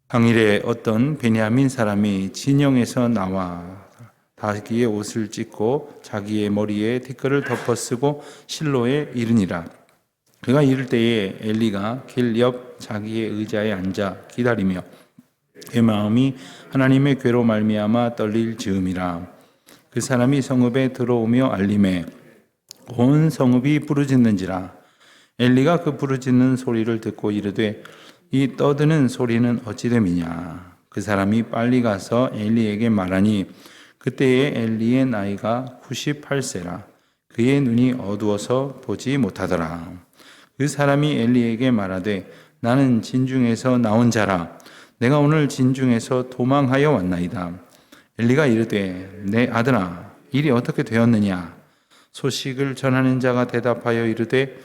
당일에 어떤 베냐민 사람이 진영에서 나와 자기의 옷을 찢고 자기의 머리에 티끌을 덮어쓰고 실로에 이르니라. 그가 이를 때에 엘리가 길 옆 자기의 의자에 앉아 기다리며 그의 마음이 하나님의 괴로 말미암아 떨릴 즈음이라. 그 사람이 성읍에 들어오며 알림에 온 성읍이 부르짖는지라. 엘리가 그 부르짖는 소리를 듣고 이르되 이 떠드는 소리는 어찌 됨이냐. 그 사람이 빨리 가서 엘리에게 말하니 그때에 엘리의 나이가 98세라. 그의 눈이 어두워서 보지 못하더라. 그 사람이 엘리에게 말하되 나는 진중에서 나온 자라. 내가 오늘 진중에서 도망하여 왔나이다. 엘리가 이르되 내 아들아 일이 어떻게 되었느냐. 소식을 전하는 자가 대답하여 이르되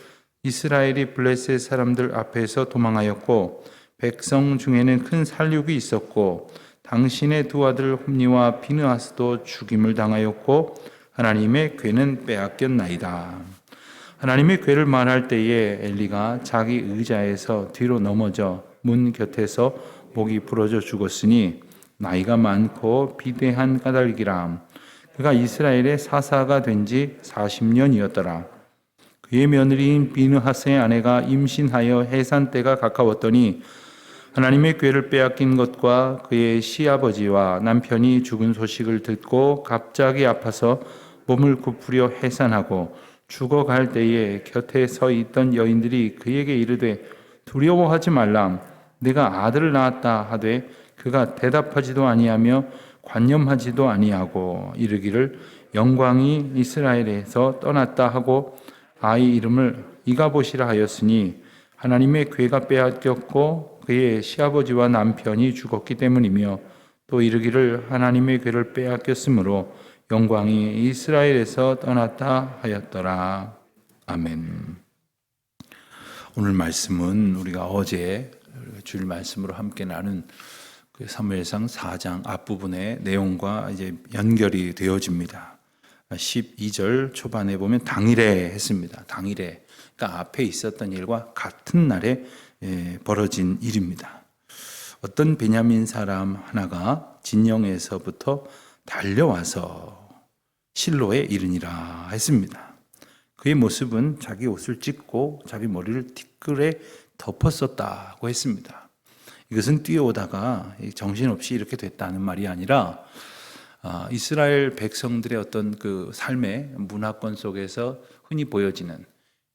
이스라엘이 블레셋 사람들 앞에서 도망하였고 백성 중에는 큰 살육이 있었고 당신의 두 아들 홈니와 비느하스도 죽임을 당하였고 하나님의 궤는 빼앗겼나이다. 하나님의 궤를 말할 때에 엘리가 자기 의자에서 뒤로 넘어져 문 곁에서 목이 부러져 죽었으니 나이가 많고 비대한 까닭이라. 그가 이스라엘의 사사가 된 지 40년이었더라. 그의 며느리인 비느하스의 아내가 임신하여 해산 때가 가까웠더니 하나님의 궤를 빼앗긴 것과 그의 시아버지와 남편이 죽은 소식을 듣고 갑자기 아파서 몸을 굽으려 해산하고 죽어갈 때에 곁에 서 있던 여인들이 그에게 이르되 두려워하지 말라. 내가 아들을 낳았다 하되 그가 대답하지도 아니하며 관념하지도 아니하고 이르기를 영광이 이스라엘에서 떠났다 하고 아이 이름을 이가봇이라 하였으니 하나님의 궤가 빼앗겼고 그의 시아버지와 남편이 죽었기 때문이며 또 이르기를 하나님의 궤를 빼앗겼으므로 영광이 이스라엘에서 떠났다 하였더라. 아멘. 오늘 말씀은 우리가 어제 주일 말씀으로 함께 나눈 그 사무엘상 4장 앞부분의 내용과 이제 연결이 되어집니다. 12절 초반에 보면 당일에 했습니다. 당일에. 그러니까 앞에 있었던 일과 같은 날에 벌어진 일입니다. 어떤 베냐민 사람 하나가 진영에서부터 달려와서 실로에 이르니라 했습니다. 그의 모습은 자기 옷을 찢고 자기 머리를 티끌에 덮었었다고 했습니다. 이것은 뛰어오다가 정신없이 이렇게 됐다는 말이 아니라 이스라엘 백성들의 어떤 그 삶의 문화권 속에서 흔히 보여지는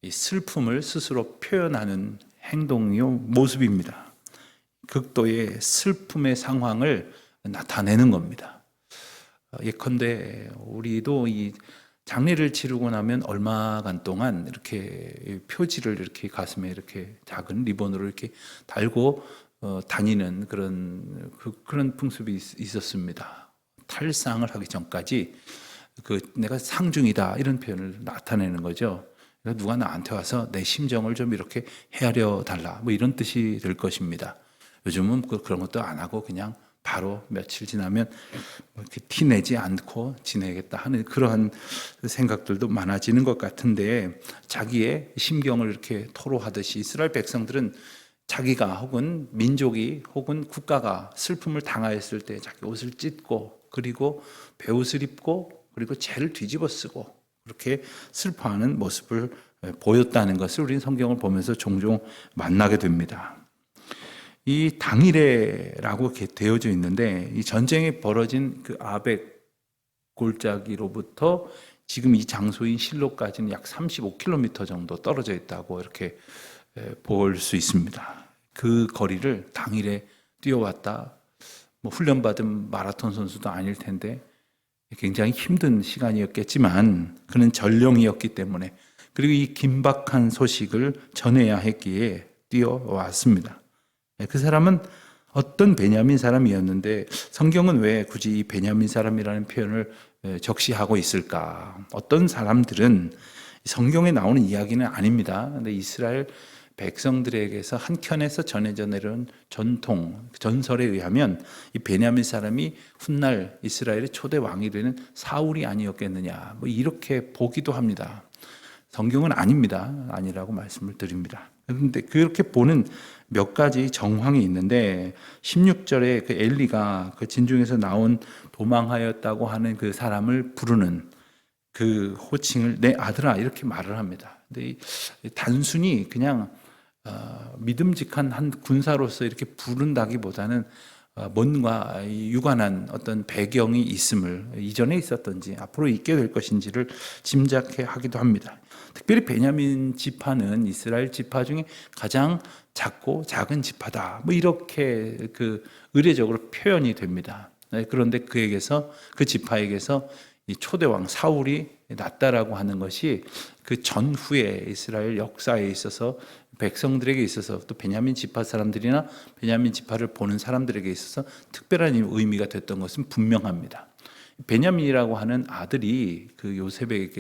이 슬픔을 스스로 표현하는 행동이요 모습입니다. 극도의 슬픔의 상황을 나타내는 겁니다. 예컨대 우리도 이 장례를 치르고 나면 얼마간 동안 이렇게 표지를 이렇게 가슴에 이렇게 작은 리본으로 이렇게 달고 다니는 그런 풍습이 있었습니다. 탈상을 하기 전까지 내가 상중이다 이런 표현을 나타내는 거죠. 누가 나한테 와서 내 심정을 좀 이렇게 헤아려 달라 뭐 이런 뜻이 될 것입니다. 요즘은 그런 것도 안 하고 그냥 바로 며칠 지나면 이렇게 티내지 않고 지내겠다 하는 그러한 생각들도 많아지는 것 같은데 자기의 심경을 이렇게 토로하듯이 이스라엘 백성들은 자기가 혹은 민족이 혹은 국가가 슬픔을 당하였을 때 자기 옷을 찢고 그리고 베옷을 입고 그리고 죄를 뒤집어 쓰고 그렇게 슬퍼하는 모습을 보였다는 것을 우리는 성경을 보면서 종종 만나게 됩니다. 이 당일에라고 이렇게 되어져 있는데 이 전쟁이 벌어진 그 아벡 골짜기로부터 지금 이 장소인 실로까지는 약 35km 정도 떨어져 있다고 이렇게 볼 수 있습니다. 그 거리를 당일에 뛰어왔다. 뭐 훈련받은 마라톤 선수도 아닐 텐데 굉장히 힘든 시간이었겠지만 그는 전령이었기 때문에 그리고 이 긴박한 소식을 전해야 했기에 뛰어왔습니다. 그 사람은 어떤 베냐민 사람이었는데 성경은 왜 굳이 이 베냐민 사람이라는 표현을 적시하고 있을까? 어떤 사람들은 성경에 나오는 이야기는 아닙니다. 근데 이스라엘 백성들에게서 한켠에서 전해져 내려온 전통, 전설에 의하면 이 베냐민 사람이 훗날 이스라엘의 초대 왕이 되는 사울이 아니었겠느냐 뭐 이렇게 보기도 합니다. 성경은 아닙니다. 아니라고 말씀을 드립니다. 그런데 그렇게 보는 몇 가지 정황이 있는데 16절에 그 엘리가 그 진중에서 나온 도망하였다고 하는 그 사람을 부르는 그 호칭을 내 아들아 이렇게 말을 합니다. 근데 단순히 그냥 믿음직한 한 군사로서 이렇게 부른다기보다는 뭔가 유관한 어떤 배경이 있음을 이전에 있었던지 앞으로 있게 될 것인지를 짐작해 하기도 합니다. 특별히 베냐민 지파는 이스라엘 지파 중에 가장 작고 작은 지파다. 뭐 이렇게 그 의례적으로 표현이 됩니다. 그런데 그 지파에게서 이 초대왕 사울이 났다라고 하는 것이 그 전후에 이스라엘 역사에 있어서 백성들에게 있어서 또 베냐민 지파 사람들이나 베냐민 지파를 보는 사람들에게 있어서 특별한 의미가 됐던 것은 분명합니다. 베냐민이라고 하는 아들이 그 요셉의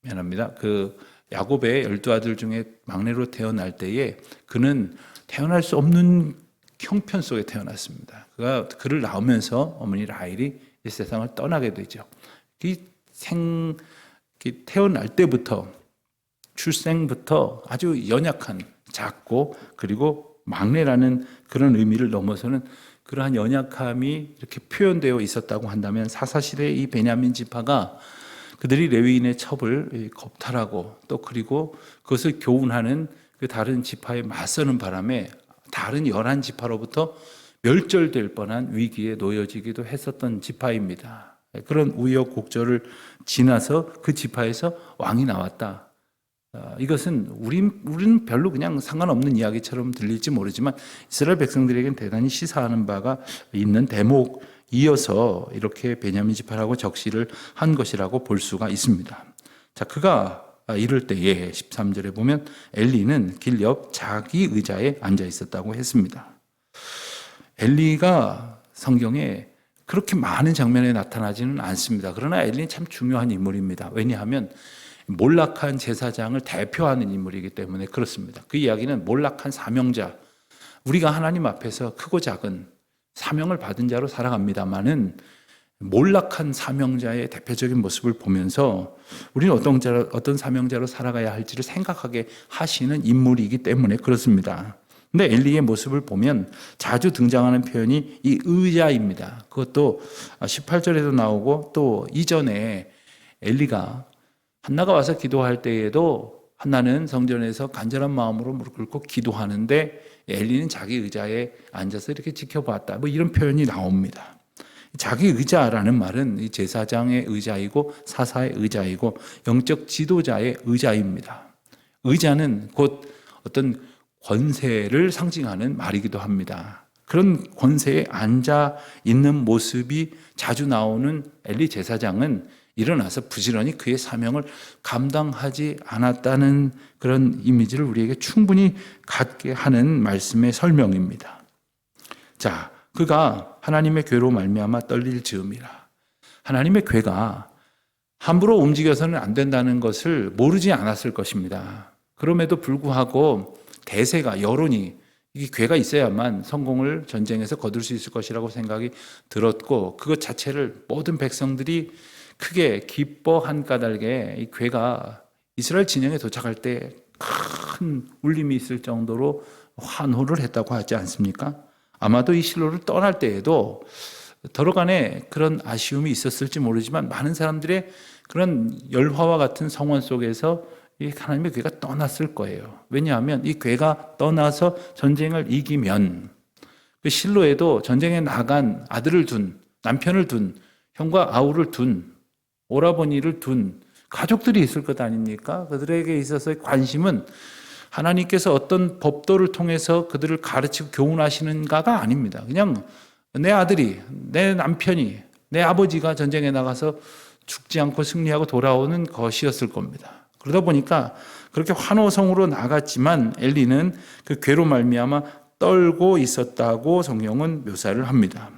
미안합니다. 그 야곱의 12아들 중에 막내로 태어날 때에 그는 태어날 수 없는 형편 속에 태어났습니다. 그를 낳으면서 어머니 라헬이 이 세상을 떠나게 되죠. 태어날 때부터 출생부터 아주 연약한 작고 그리고 막내라는 그런 의미를 넘어서는 그러한 연약함이 이렇게 표현되어 있었다고 한다면 사사시대의 이 베냐민 지파가 그들이 레위인의 첩을 겁탈하고 또 그리고 그것을 교훈하는 그 다른 지파에 맞서는 바람에 다른 11지파로부터 멸절될 뻔한 위기에 놓여지기도 했었던 지파입니다. 그런 우여곡절을 지나서 그 지파에서 왕이 나왔다. 이것은 우리는 별로 그냥 상관없는 이야기처럼 들릴지 모르지만 이스라엘 백성들에게는 대단히 시사하는 바가 있는 대목이어서 이렇게 베냐민 지파라고 적시를 한 것이라고 볼 수가 있습니다. 자, 그가 이럴 때에 13절에 보면 엘리는 길 옆 자기 의자에 앉아 있었다고 했습니다. 엘리가 성경에 그렇게 많은 장면에 나타나지는 않습니다. 그러나 엘리는 참 중요한 인물입니다. 왜냐하면 몰락한 제사장을 대표하는 인물이기 때문에 그렇습니다. 그 이야기는 몰락한 사명자, 우리가 하나님 앞에서 크고 작은 사명을 받은 자로 살아갑니다마는 몰락한 사명자의 대표적인 모습을 보면서 우리는 어떤 사명자로 살아가야 할지를 생각하게 하시는 인물이기 때문에 그렇습니다. 근데 엘리의 모습을 보면 자주 등장하는 표현이 이 의자입니다. 그것도 18절에도 나오고 또 이전에 엘리가 한나가 와서 기도할 때에도 한나는 성전에서 간절한 마음으로 무릎 꿇고 기도하는데 엘리는 자기 의자에 앉아서 이렇게 지켜봤다. 뭐 이런 표현이 나옵니다. 자기 의자라는 말은 이 제사장의 의자이고 사사의 의자이고 영적 지도자의 의자입니다. 의자는 곧 어떤 권세를 상징하는 말이기도 합니다. 그런 권세에 앉아 있는 모습이 자주 나오는 엘리 제사장은 일어나서 부지런히 그의 사명을 감당하지 않았다는 그런 이미지를 우리에게 충분히 갖게 하는 말씀의 설명입니다. 자, 그가 하나님의 괴로 말미암아 떨릴 즈음이라. 하나님의 괴가 함부로 움직여서는 안 된다는 것을 모르지 않았을 것입니다. 그럼에도 불구하고 대세가 여론이 이 괴가 있어야만 성공을 전쟁에서 거둘 수 있을 것이라고 생각이 들었고 그것 자체를 모든 백성들이 크게 기뻐한 까닭에 이 괴가 이스라엘 진영에 도착할 때 큰 울림이 있을 정도로 환호를 했다고 하지 않습니까? 아마도 이 실로를 떠날 때에도 더러간에 그런 아쉬움이 있었을지 모르지만 많은 사람들의 그런 열화와 같은 성원 속에서 이 하나님의 괴가 떠났을 거예요. 왜냐하면 이 괴가 떠나서 전쟁을 이기면 그 실로에도 전쟁에 나간 아들을 둔, 남편을 둔, 형과 아우를 둔, 오라버니를 둔 가족들이 있을 것 아닙니까? 그들에게 있어서의 관심은 하나님께서 어떤 법도를 통해서 그들을 가르치고 교훈하시는가가 아닙니다. 그냥 내 아들이, 내 남편이, 내 아버지가 전쟁에 나가서 죽지 않고 승리하고 돌아오는 것이었을 겁니다. 그러다 보니까 그렇게 환호성으로 나갔지만 엘리는 그 괴로 말미암아 떨고 있었다고 성경은 묘사를 합니다.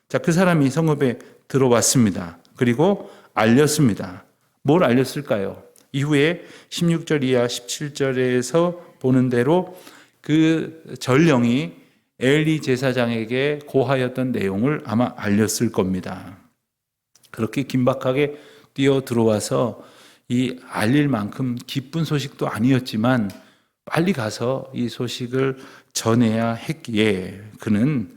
자, 그 사람이 성읍에 들어왔습니다. 그리고 알렸습니다. 뭘 알렸을까요? 이후에 16절 이하 17절에서 보는 대로 그 전령이 엘리 제사장에게 고하였던 내용을 아마 알렸을 겁니다. 그렇게 긴박하게 뛰어 들어와서 이 알릴 만큼 기쁜 소식도 아니었지만 빨리 가서 이 소식을 전해야 했기에 그는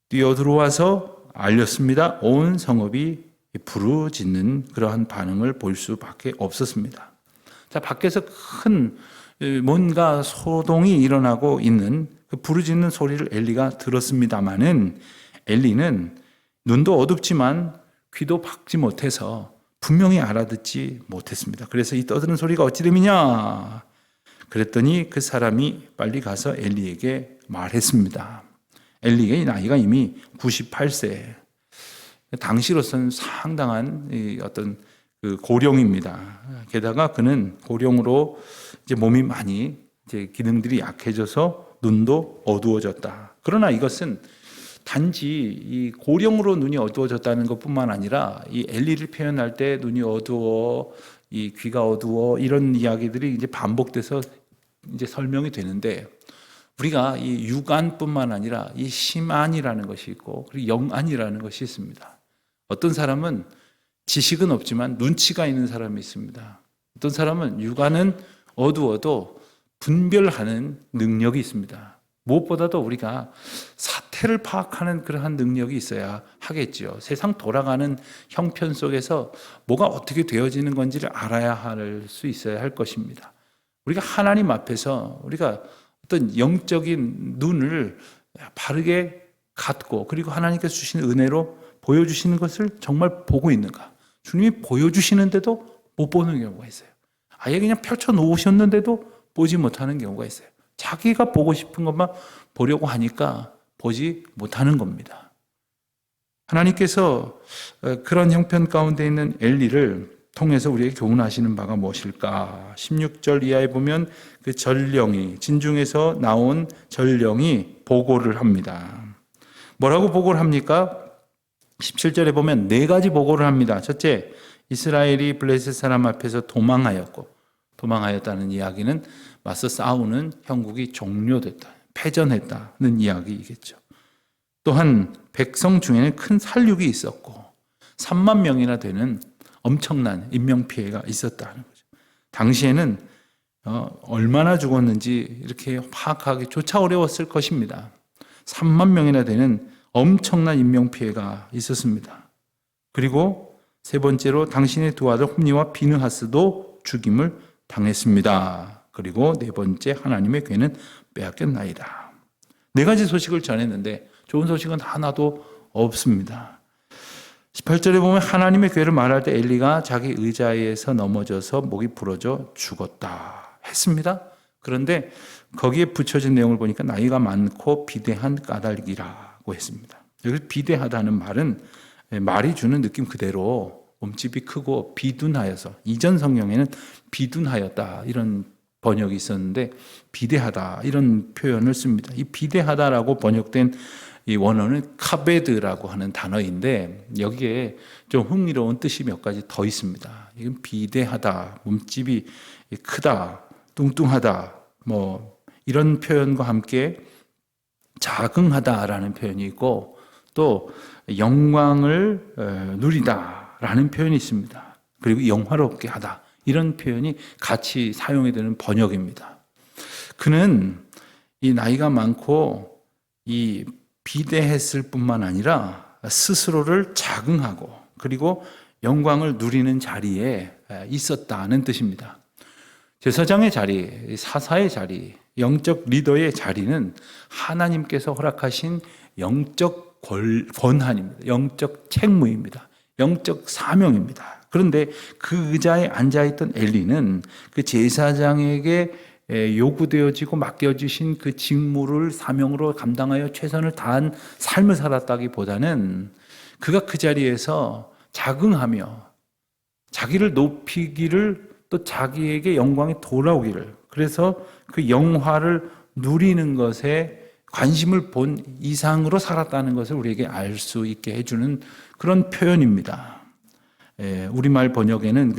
뛰어들어와서 알렸습니다. 온 성읍이 부르짖는 그러한 반응을 볼 수밖에 없었습니다. 자, 밖에서 큰 뭔가 소동이 일어나고 있는 그 부르짖는 소리를 엘리가 들었습니다마는 엘리는 눈도 어둡지만 귀도 박지 못해서 분명히 알아듣지 못했습니다. 그래서 이 떠드는 소리가 어찌 됨이냐? 그랬더니 그 사람이 빨리 가서 엘리에게 말했습니다. 엘리의 나이가 이미 98세. 당시로서는 상당한 어떤 그 고령입니다. 게다가 그는 고령으로 이제 몸이 많이 이제 기능들이 약해져서 눈도 어두워졌다. 그러나 이것은 단지 이 고령으로 눈이 어두워졌다는 것뿐만 아니라 이 엘리를 표현할 때 눈이 어두워, 이 귀가 어두워 이런 이야기들이 이제 반복돼서 이제 설명이 되는데 우리가 이 육안뿐만 아니라 이 심안이라는 것이 있고 그리고 영안이라는 것이 있습니다. 어떤 사람은 지식은 없지만 눈치가 있는 사람이 있습니다. 어떤 사람은 육안은 어두워도 분별하는 능력이 있습니다. 무엇보다도 우리가 사태를 파악하는 그러한 능력이 있어야 하겠지요. 세상 돌아가는 형편 속에서 뭐가 어떻게 되어지는 건지를 알아야 할 수 있어야 할 것입니다. 우리가 하나님 앞에서 우리가 어떤 영적인 눈을 바르게 갖고 그리고 하나님께서 주신 은혜로 보여주시는 것을 정말 보고 있는가? 주님이 보여주시는데도 못 보는 경우가 있어요. 아예 그냥 펼쳐놓으셨는데도 보지 못하는 경우가 있어요. 자기가 보고 싶은 것만 보려고 하니까 보지 못하는 겁니다. 하나님께서 그런 형편 가운데 있는 엘리를 통해서 우리에게 교훈하시는 바가 무엇일까? 16절 이하에 보면 그 전령이, 진중에서 나온 전령이 보고를 합니다. 뭐라고 보고를 합니까? 17절에 보면 네 가지 보고를 합니다. 첫째, 이스라엘이 블레셋 사람 앞에서 도망하였다는 이야기는 맞서 싸우는 형국이 종료됐다, 패전했다는 이야기이겠죠. 또한 백성 중에는 큰 살육이 있었고 3만 명이나 되는 엄청난 인명피해가 있었다는 거죠. 당시에는 얼마나 죽었는지 이렇게 파악하기 조차 어려웠을 것입니다. 3만 명이나 되는 엄청난 인명피해가 있었습니다. 그리고 세 번째로 당신의 두 아들 홈니와 비느하스도 죽임을 당했습니다. 그리고 네 번째, 하나님의 괴는 빼앗겼나이다. 네 가지 소식을 전했는데 좋은 소식은 하나도 없습니다. 18절에 보면 하나님의 괴를 말할 때 엘리가 자기 의자에서 넘어져서 목이 부러져 죽었다 했습니다. 그런데 거기에 붙여진 내용을 보니까 나이가 많고 비대한 까닭이라고 했습니다. 여기 비대하다는 말은 말이 주는 느낌 그대로 몸집이 크고 비둔하여서, 이전 성경에는 비둔하였다 이런 번역이 있었는데 비대하다 이런 표현을 씁니다. 이 비대하다라고 번역된 이 원어는 카베드라고 하는 단어인데 여기에 좀 흥미로운 뜻이 몇 가지 더 있습니다. 이건 비대하다, 몸집이 크다, 뚱뚱하다, 뭐 이런 표현과 함께 자긍하다라는 표현이 있고 또 영광을 누리다라는 표현이 있습니다. 그리고 영화롭게 하다 이런 표현이 같이 사용이 되는 번역입니다. 그는 이 나이가 많고 이 비대했을 뿐만 아니라 스스로를 자긍하고 그리고 영광을 누리는 자리에 있었다는 뜻입니다. 제사장의 자리, 사사의 자리, 영적 리더의 자리는 하나님께서 허락하신 영적 권한입니다. 영적 책무입니다. 영적 사명입니다. 그런데 그 의자에 앉아있던 엘리는 그 제사장에게 요구되어지고 맡겨주신 그 직무를 사명으로 감당하여 최선을 다한 삶을 살았다기보다는 그가 그 자리에서 자긍하며 자기를 높이기를 또 자기에게 영광이 돌아오기를, 그래서 그 영화를 누리는 것에 관심을 본 이상으로 살았다는 것을 우리에게 알 수 있게 해주는 그런 표현입니다. 우리말 번역에는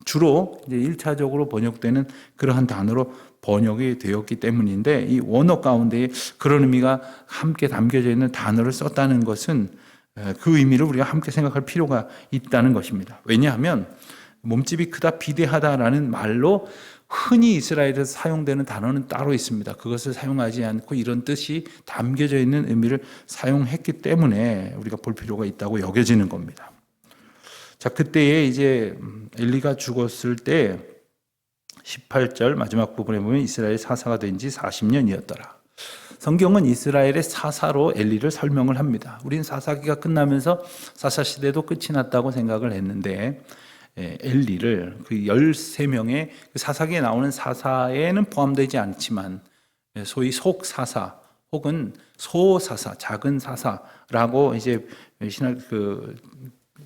주로 이제 1차적으로 번역되는 그러한 단어로 번역이 되었기 때문인데 이 원어 가운데 그런 의미가 함께 담겨져 있는 단어를 썼다는 것은 그 의미를 우리가 함께 생각할 필요가 있다는 것입니다. 왜냐하면 몸집이 크다, 비대하다라는 말로 흔히 이스라엘에서 사용되는 단어는 따로 있습니다. 그것을 사용하지 않고 이런 뜻이 담겨져 있는 의미를 사용했기 때문에 우리가 볼 필요가 있다고 여겨지는 겁니다. 자, 그때에 이제 엘리가 죽었을 때 18절 마지막 부분에 보면 이스라엘 사사가 된 지 40년이었더라. 성경은 이스라엘의 사사로 엘리를 설명을 합니다. 우리는 사사기가 끝나면서 사사 시대도 끝이 났다고 생각을 했는데 엘리를 그 13명의 사사기에 나오는 사사에는 포함되지 않지만 소위 속사사 혹은 소사사, 작은 사사라고 이제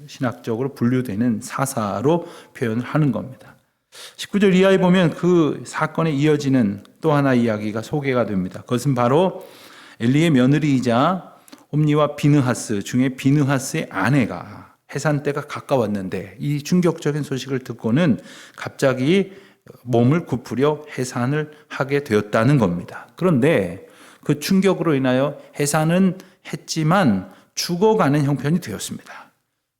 신학적으로 분류되는 사사로 표현을 하는 겁니다. 19절 이하에 보면 그 사건에 이어지는 또 하나 이야기가 소개가 됩니다. 그것은 바로 엘리의 며느리이자 옴니와 비느하스 중에 비느하스의 아내가 해산 때가 가까웠는데 이 충격적인 소식을 듣고는 갑자기 몸을 굽으려 해산을 하게 되었다는 겁니다. 그런데 그 충격으로 인하여 해산은 했지만 죽어가는 형편이 되었습니다.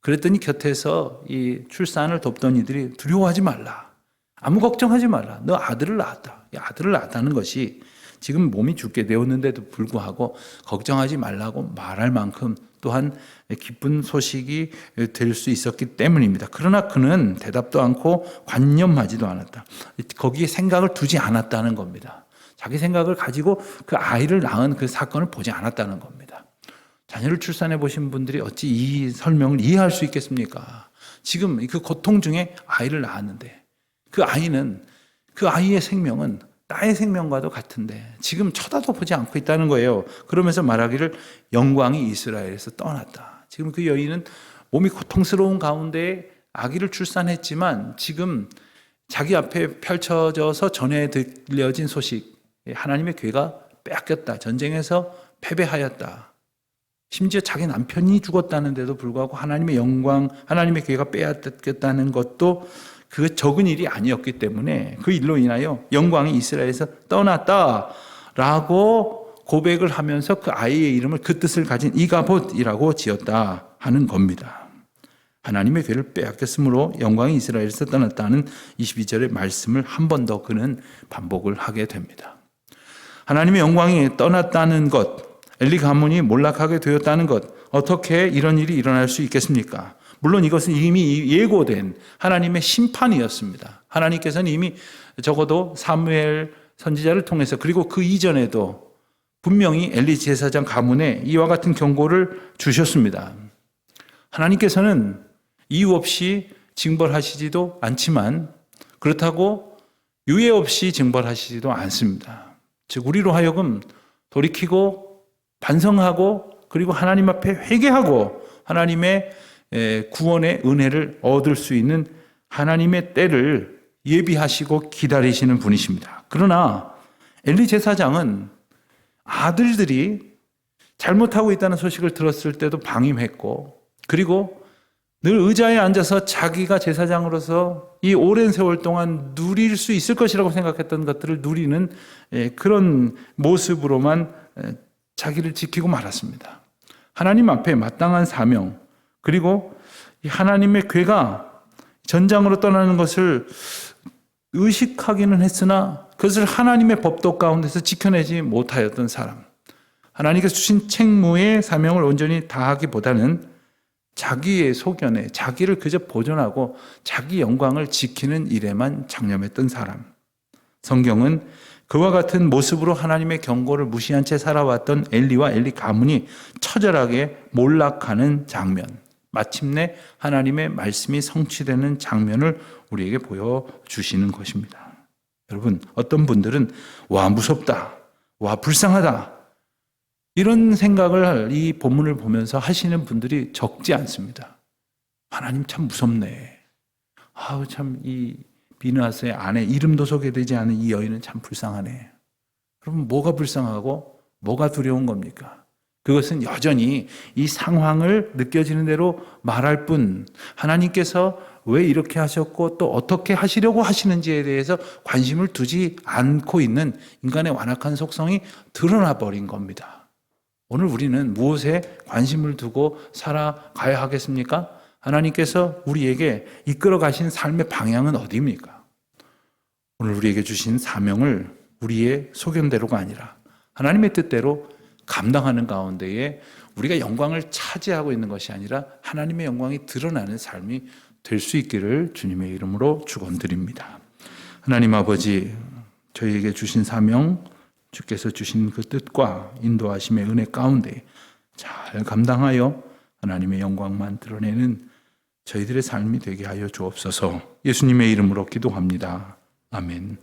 그랬더니 곁에서 이 출산을 돕던 이들이 두려워하지 말라. 아무 걱정하지 말라. 너 아들을 낳았다. 이 아들을 낳았다는 것이 지금 몸이 죽게 되었는데도 불구하고 걱정하지 말라고 말할 만큼 또한 기쁜 소식이 될 수 있었기 때문입니다. 그러나 그는 대답도 않고 관념하지도 않았다. 거기에 생각을 두지 않았다는 겁니다. 자기 생각을 가지고 그 아이를 낳은 그 사건을 보지 않았다는 겁니다. 자녀를 출산해 보신 분들이 어찌 이 설명을 이해할 수 있겠습니까? 지금 그 고통 중에 아이를 낳았는데 그 아이의 생명은 나의 생명과도 같은데 지금 쳐다도 보지 않고 있다는 거예요. 그러면서 말하기를 영광이 이스라엘에서 떠났다. 지금 그 여인은 몸이 고통스러운 가운데 아기를 출산했지만 지금 자기 앞에 펼쳐져서 전해 들려진 소식, 하나님의 괴가 빼앗겼다. 전쟁에서 패배하였다. 심지어 자기 남편이 죽었다는데도 불구하고 하나님의 영광, 하나님의 괴가 빼앗겼다는 것도 그 적은 일이 아니었기 때문에 그 일로 인하여 영광이 이스라엘에서 떠났다라고 고백을 하면서 그 아이의 이름을 그 뜻을 가진 이가봇이라고 지었다 하는 겁니다. 하나님의 괴를 빼앗겼으므로 영광이 이스라엘에서 떠났다는 22절의 말씀을 한 번 더 그는 반복을 하게 됩니다. 하나님의 영광이 떠났다는 것, 엘리 가문이 몰락하게 되었다는 것, 어떻게 이런 일이 일어날 수 있겠습니까? 물론 이것은 이미 예고된 하나님의 심판이었습니다. 하나님께서는 이미 적어도 사무엘 선지자를 통해서 그리고 그 이전에도 분명히 엘리 제사장 가문에 이와 같은 경고를 주셨습니다. 하나님께서는 이유 없이 징벌하시지도 않지만 그렇다고 유예 없이 징벌하시지도 않습니다. 즉 우리로 하여금 돌이키고 반성하고 그리고 하나님 앞에 회개하고 하나님의 구원의 은혜를 얻을 수 있는 하나님의 때를 예비하시고 기다리시는 분이십니다. 그러나 엘리 제사장은 아들들이 잘못하고 있다는 소식을 들었을 때도 방임했고 그리고 늘 의자에 앉아서 자기가 제사장으로서 이 오랜 세월 동안 누릴 수 있을 것이라고 생각했던 것들을 누리는 그런 모습으로만 자기를 지키고 말았습니다. 하나님 앞에 마땅한 사명 그리고 하나님의 괴가 전장으로 떠나는 것을 의식하기는 했으나 그것을 하나님의 법도 가운데서 지켜내지 못하였던 사람. 하나님께서 주신 책무의 사명을 온전히 다하기보다는 자기의 소견에 자기를 그저 보존하고 자기 영광을 지키는 일에만 장념했던 사람. 성경은 그와 같은 모습으로 하나님의 경고를 무시한 채 살아왔던 엘리와 엘리 가문이 처절하게 몰락하는 장면, 마침내 하나님의 말씀이 성취되는 장면을 우리에게 보여주시는 것입니다. 여러분, 어떤 분들은 와 무섭다, 와 불쌍하다 이런 생각을 이 본문을 보면서 하시는 분들이 적지 않습니다. 하나님 참 무섭네. 아우 참 이 비느하스의 아내 이름도 소개되지 않은 이 여인은 참 불쌍하네. 그럼 뭐가 불쌍하고 뭐가 두려운 겁니까? 그것은 여전히 이 상황을 느껴지는 대로 말할 뿐 하나님께서 왜 이렇게 하셨고 또 어떻게 하시려고 하시는지에 대해서 관심을 두지 않고 있는 인간의 완악한 속성이 드러나 버린 겁니다. 오늘 우리는 무엇에 관심을 두고 살아가야 하겠습니까? 하나님께서 우리에게 이끌어 가신 삶의 방향은 어디입니까? 오늘 우리에게 주신 사명을 우리의 소견대로가 아니라 하나님의 뜻대로 감당하는 가운데에 우리가 영광을 차지하고 있는 것이 아니라 하나님의 영광이 드러나는 삶이 될 수 있기를 주님의 이름으로 축원드립니다. 하나님 아버지, 저희에게 주신 사명, 주께서 주신 그 뜻과 인도하심의 은혜 가운데 잘 감당하여 하나님의 영광만 드러내는 저희들의 삶이 되게 하여 주옵소서. 예수님의 이름으로 기도합니다. 아멘.